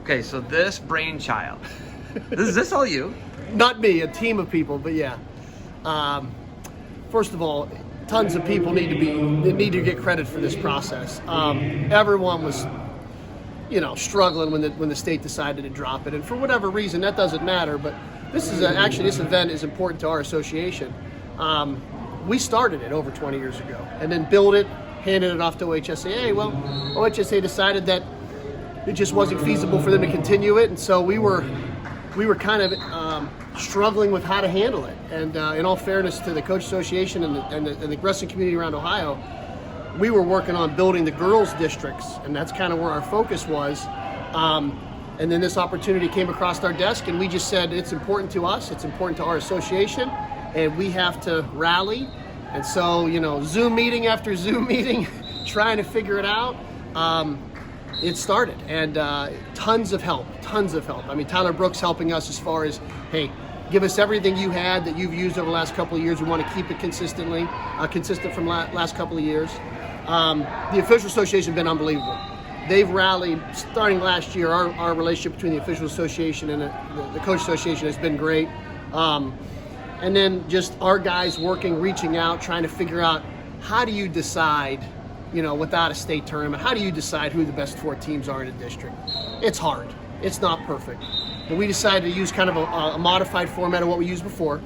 Okay, so this brainchild, is this all you? Not me, a team of people, but yeah. First of all, tons of people need to get credit for this process. Everyone was, struggling when the state decided to drop it, and for whatever reason, that doesn't matter. But this event is important to our association. We started it over 20 years ago, and then built it, handed it off to OHSAA. Well, OHSAA decided that it just wasn't feasible for them to continue it, and so we were kind of struggling with how to handle it. And in all fairness to the Coach Association and the wrestling community around Ohio, we were working on building the girls' districts, and that's kind of where our focus was. And then this opportunity came across our desk, and we just said it's important to us, it's important to our association, and we have to rally. And so, Zoom meeting after Zoom meeting, trying to figure it out. It started, and tons of help. I mean, Tyler Brooks helping us as far as, hey, give us everything you had that you've used over the last couple of years. We want to keep it consistent from last couple of years. The official association has been unbelievable. They've rallied, starting last year, our relationship between the official association and the coach association has been great. And then just our guys working, reaching out, trying to figure out how do you decide, without a state tournament, how do you decide who the best 4 teams are in a district? It's hard. It's not perfect. But we decided to use kind of a modified format of what we used before.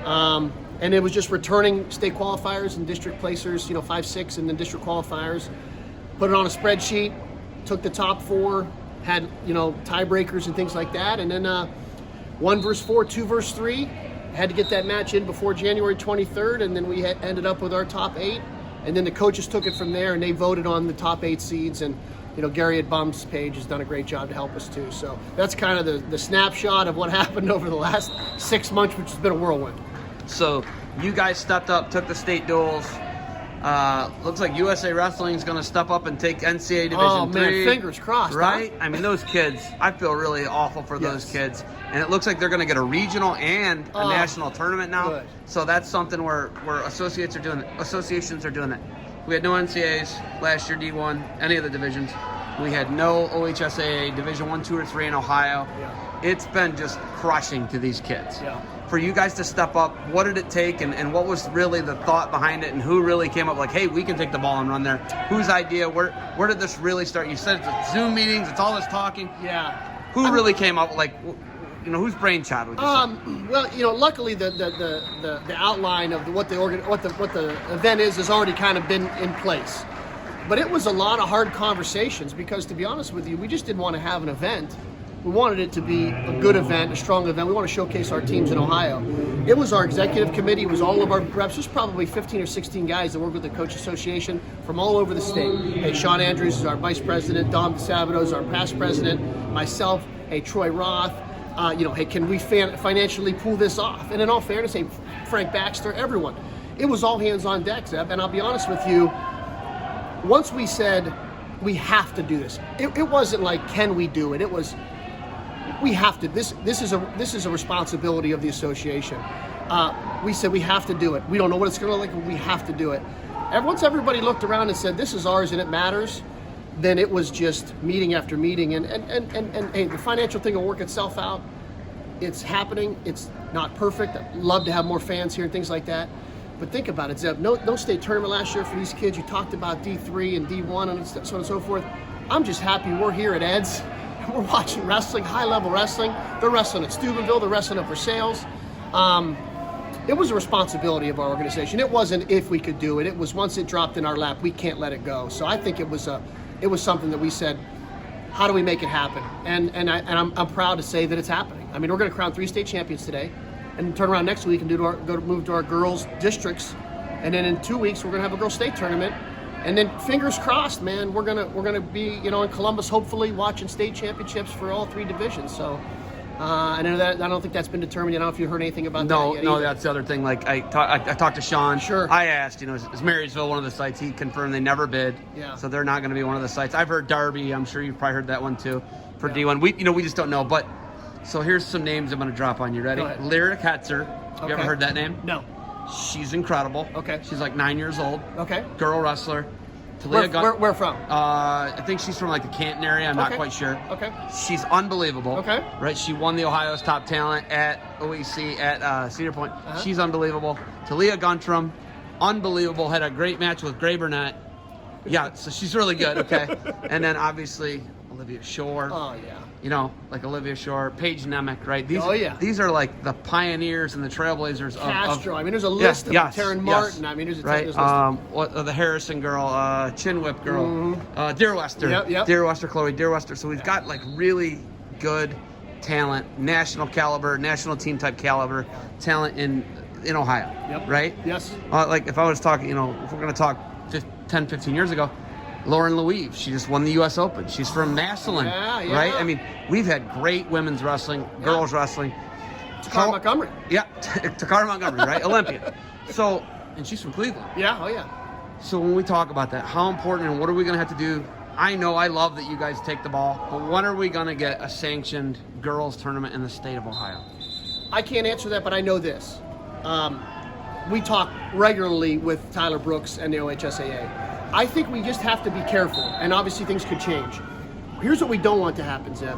And it was just returning state qualifiers and district placers, 5, 6, and then district qualifiers. Put it on a spreadsheet, took the top 4, had, tiebreakers and things like that. And then 1 versus 4, 2 versus 3. Had to get that match in before January 23rd, and then we ended up with our top 8. And then the coaches took it from there, and they voted on the top 8 seeds. And Gary at Bum's page has done a great job to help us too. So that's kind of the snapshot of what happened over the last 6 months, which has been a whirlwind. So you guys stepped up, took the state duels. Looks like USA Wrestling is going to step up and take NCAA Division 3. Man, fingers crossed. Right? Huh? I mean, those kids, I feel really awful for those kids. And it looks like they're going to get a regional and a national tournament now. Good. So that's something where associations are doing that. We had no NCAAs last year, D1, any of the divisions. We had no OHSAA Division 1, 2, or 3 in Ohio. Yeah. It's been just crushing to these kids. Yeah. For you guys to step up, what did it take, and what was really the thought behind it, and who really came up like, hey, we can take the ball and run there? Whose idea? Where did this really start? You said it's Zoom meetings, it's all this talking. Yeah. Who really came up, like, whose brainchild would you say? Well, luckily the outline of what the event is already kind of been in place. But it was a lot of hard conversations because, to be honest with you, we just didn't want to have an event. We wanted it to be a good event, a strong event. We want to showcase our teams in Ohio. It was our executive committee. It was all of our reps. There's probably 15 or 16 guys that work with the Coach Association from all over the state. Hey, Sean Andrews is our vice president. Dom DeSabato is our past president. Myself, hey, Troy Roth. Hey, can we financially pull this off? And in all fairness, hey, Frank Baxter, everyone. It was all hands on deck, Zeb. And I'll be honest with you, once we said we have to do this, it wasn't like, can we do it? It was, we have to. This is a responsibility of the association. We said we have to do it. We don't know what it's going to look like, but we have to do it. And once everybody looked around and said this is ours and it matters, then it was just meeting after meeting. And hey, the financial thing will work itself out. It's happening. It's not perfect. I'd love to have more fans here and things like that. But think about it, Zeb. No state tournament last year for these kids. You talked about D3 and D1 and so on and so forth. I'm just happy we're here at Ed's. We're watching wrestling, high-level wrestling. They're wrestling at Steubenville. They're wrestling up for sales. It was a responsibility of our organization. It wasn't if we could do it. It was once it dropped in our lap, we can't let it go. So I think it was something that we said, how do we make it happen? And I'm proud to say that it's happening. I mean, we're going to crown 3 state champions today, and turn around next week and move to our girls districts, and then in 2 weeks we're going to have a girls state tournament. And then fingers crossed, man, we're gonna be, in Columbus, hopefully watching state championships for all 3 divisions. So I know that I don't think that's been determined yet. I don't know if you heard anything about that yet. No, that's the other thing. Like I talked to Sean. Sure. I asked, is Marysville one of the sites? He confirmed they never bid. Yeah. So they're not going to be one of the sites. I've heard Darby. I'm sure you've probably heard that one too for Yeah. D1. We just don't know. But so here's some names I'm going to drop on you. Ready? Go ahead. Lyric Hetzer. You ever heard that name? No. She's incredible. Okay. She's like 9 years old. Okay. Girl wrestler. Where from? I think she's from like the Canton area. I'm not quite sure. Okay. She's unbelievable. Okay. Right. She won the Ohio's top talent at OEC at Cedar Point. Uh-huh. She's unbelievable. Talia Guntram, unbelievable. Had a great match with Gray Burnett. Yeah. So she's really good. Okay. And then obviously Olivia Shore. Oh yeah. You know, like Olivia Shore, Paige Nemec, right? These are like the pioneers and the trailblazers of Castro. I mean, there's a list of them. Taryn Martin. I mean, there's a right. The Harrison girl, Chin Whip girl, Deer Wester. Yep. Deer Wester, Chloe Deer Wester. So we've got like really good talent, national caliber, national team type caliber talent in Ohio. Yep. Right? Yes. Like if I was talking, if we're going to talk 10, 15 years ago, Lauren Louise, she just won the U.S. Open. She's from Massillon, right? I mean, we've had great women's wrestling, girls wrestling. Takara Montgomery. Yeah, Takara Montgomery, right? Olympian. So, and she's from Cleveland. Yeah, oh yeah. So when we talk about that, how important and what are we going to have to do? I know I love that you guys take the ball, but when are we going to get a sanctioned girls tournament in the state of Ohio? I can't answer that, but I know this. We talk regularly with Tyler Brooks and the OHSAA. I think we just have to be careful, and obviously things could change. Here's what we don't want to happen, Zeb.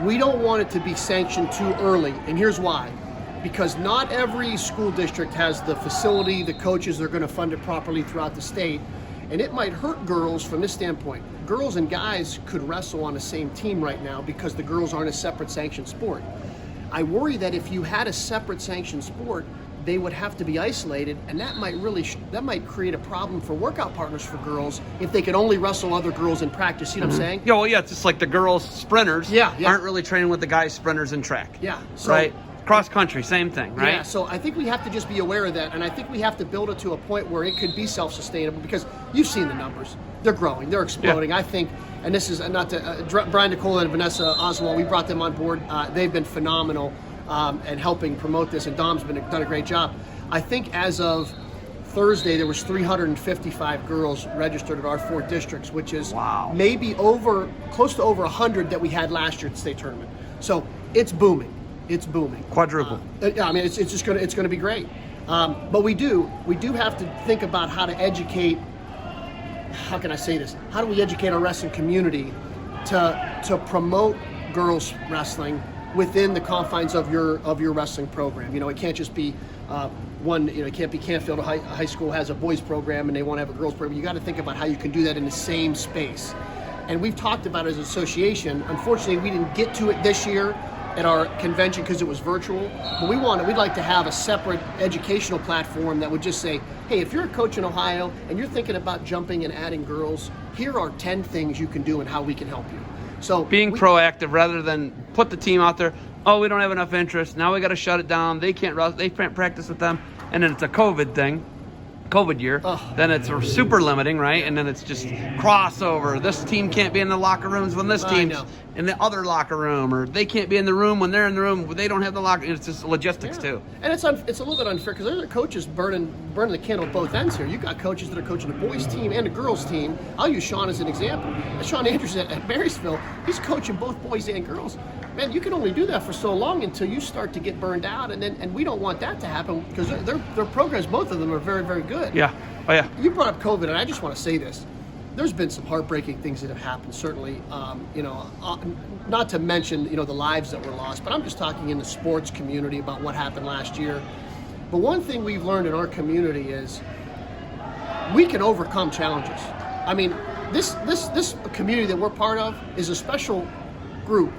We don't want it to be sanctioned too early, and here's why. Because not every school district has the facility, the coaches that are going to fund it properly throughout the state, and it might hurt girls from this standpoint. Girls and guys could wrestle on the same team right now because the girls aren't a separate sanctioned sport. I worry that if you had a separate sanctioned sport, they would have to be isolated, and that might create a problem for workout partners for girls if they could only wrestle other girls in practice. See what I'm saying? Yeah, well, yeah, it's just like the girls sprinters aren't really training with the guys sprinters in track. Yeah. So, right? Cross country, same thing, right? Yeah, so I think we have to just be aware of that, and I think we have to build it to a point where it could be self-sustainable, because you've seen the numbers. They're growing. They're exploding. Yeah. I think, and this is not to, Brian Nicola and Vanessa Oswald, we brought them on board. They've been phenomenal. And helping promote this, and Dom's done a great job. I think as of Thursday, there was 355 girls registered at our 4 districts, which is maybe close to over 100 that we had last year at the state tournament. So it's booming. It's booming. Quadruple. Yeah, I mean, it's going to be great. But we do have to think about how to educate. How can I say this? How do we educate our wrestling community to promote girls wrestling within the confines of your wrestling program? It can't just be one. It can't be Canfield High School has a boys program and they want to have a girls program. You got to think about how you can do that in the same space. And we've talked about it as an association. Unfortunately, we didn't get to it this year at our convention because it was virtual. But we'd like to have a separate educational platform that would just say, hey, if you're a coach in Ohio and you're thinking about jumping and adding girls, here are 10 things you can do and how we can help you. So being proactive rather than put the team out there. Oh, we don't have enough interest. Now we got to shut it down. They can't practice with them, and then it's a COVID thing. COVID year, then it's super limiting, right? And then it's just crossover. This team can't be in the locker rooms when this team's in the other locker room, or they can't be in the room when they're in the room. They don't have the locker. It's just logistics too. And it's a little bit unfair because there's coaches burning the candle at both ends here. You've got coaches that are coaching a boys team and a girls team. I'll use Sean as an example. Sean Andrews at Marysville, he's coaching both boys and girls. Man, you can only do that for so long until you start to get burned out, and we don't want that to happen because their programs, both of them, are very, very good. Yeah. Oh yeah. You brought up COVID, and I just want to say this. There's been some heartbreaking things that have happened, certainly. Not to mention, the lives that were lost, but I'm just talking in the sports community about what happened last year. But one thing we've learned in our community is we can overcome challenges. I mean, this community that we're part of is a special group.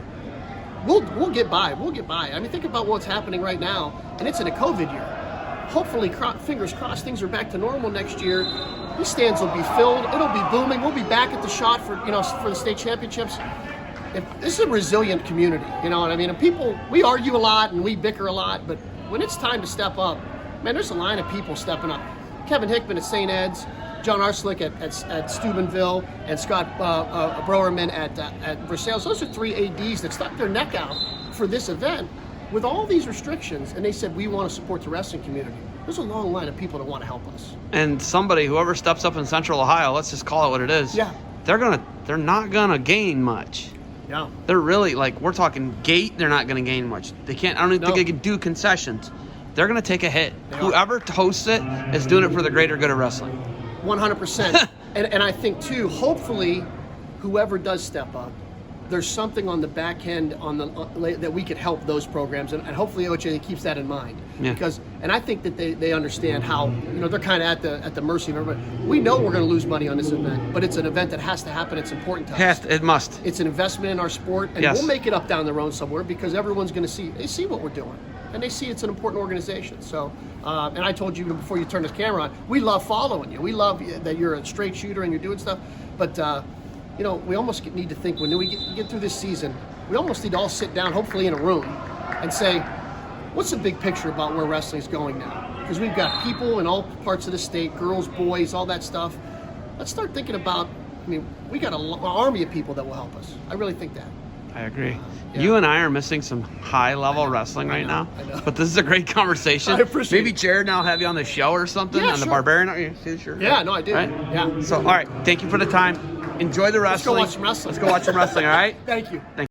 We'll get by. We'll get by. I mean, think about what's happening right now, and it's in a COVID year. Hopefully, fingers crossed, things are back to normal next year. These stands will be filled. It'll be booming. We'll be back at the shot for the state championships. This is a resilient community. You know what I mean? And we argue a lot and we bicker a lot, but when it's time to step up, man, there's a line of people stepping up. Kevin Hickman at St. Ed's, John Arslick at Steubenville, and Scott Browerman at Versailles. Those are 3 ADs that stuck their neck out for this event with all these restrictions, and they said, we want to support the wrestling community. There's a long line of people that want to help us. And whoever steps up in Central Ohio, let's just call it what it is. Yeah. They're not gonna gain much. Yeah. They're really, we're talking gate, they're not gonna gain much. They can't, I don't even think they can do concessions. They're gonna take a hit. Whoever hosts it is doing it for the greater good of wrestling. 100%. And I think too, hopefully, whoever does step up, there's something on the back end that we could help those programs, and hopefully OJ keeps that in mind. Yeah. And I think that they understand how, they're kind of at the mercy of everybody. We know we're going to lose money on this event, but it's an event that has to happen. It's important to us. It must. It's an investment in our sport, and Yes. we'll make it up down the road somewhere because everyone's going to they see what we're doing, and they see it's an important organization. So, and I told you before you turned this camera on, we love following you. We love that you're a straight shooter and you're doing stuff, but we almost need to think when we get through this season, we almost need to all sit down, hopefully in a room, and say, what's the big picture about where wrestling's going now? Because we've got people in all parts of the state, girls, boys, all that stuff. Let's start thinking about, we got an army of people that will help us. I really think that. I agree. Yeah. You and I are missing some high-level wrestling right now. I know. But this is a great conversation. I appreciate Maybe it. Jared and I'll have you on the show or something Yeah, on the sure. Barbarian. You see the shirt? Yeah, no, I do. Right? Yeah. So, all right. Thank you for the time. Enjoy the Let's go wrestling. watch some wrestling. Let's go watch some wrestling, all right? Thank you. Thank you.